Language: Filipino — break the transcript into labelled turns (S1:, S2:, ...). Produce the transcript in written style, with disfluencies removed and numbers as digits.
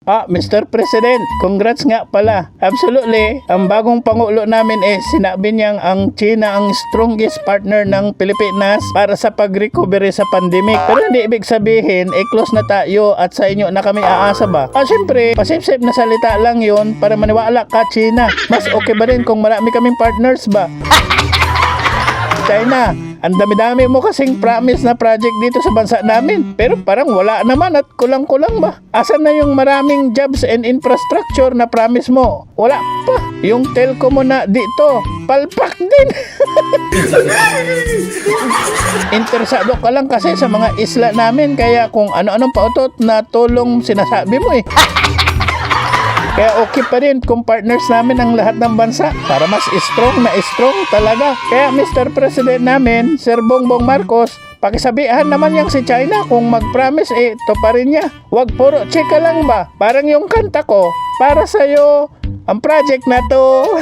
S1: Mr. President, congrats nga pala. Absolutely, ang bagong pangulo namin sinabi niyang ang China ang strongest partner ng Pilipinas para sa pag-recovery sa pandemic. Pero hindi ibig sabihin, close na tayo at sa inyo na kami aasa ba? Siyempre, pasip-sip na salita lang yon para maniwala ka, China. Mas okay ba rin kung marami kaming partners ba? China, ang dami-dami mo kasing promise na project dito sa bansa namin. Pero parang wala naman at kulang-kulang ba? Asan na yung maraming jobs and infrastructure na promise mo? Wala pa. Yung telco mo na dito, palpak din. Interesado ka lang kasi sa mga isla namin, kaya kung ano-anong pautot na tulong sinasabi mo Kaya okay pa rin kung partners namin ang lahat ng bansa para mas strong talaga. Kaya Mr. President namin, Sir Bongbong Marcos, pakisabihan naman yang si China kung mag-promise to pa rin niya. Wag puro chika lang ba? Parang yung kanta ko, para sa'yo, ang project na to.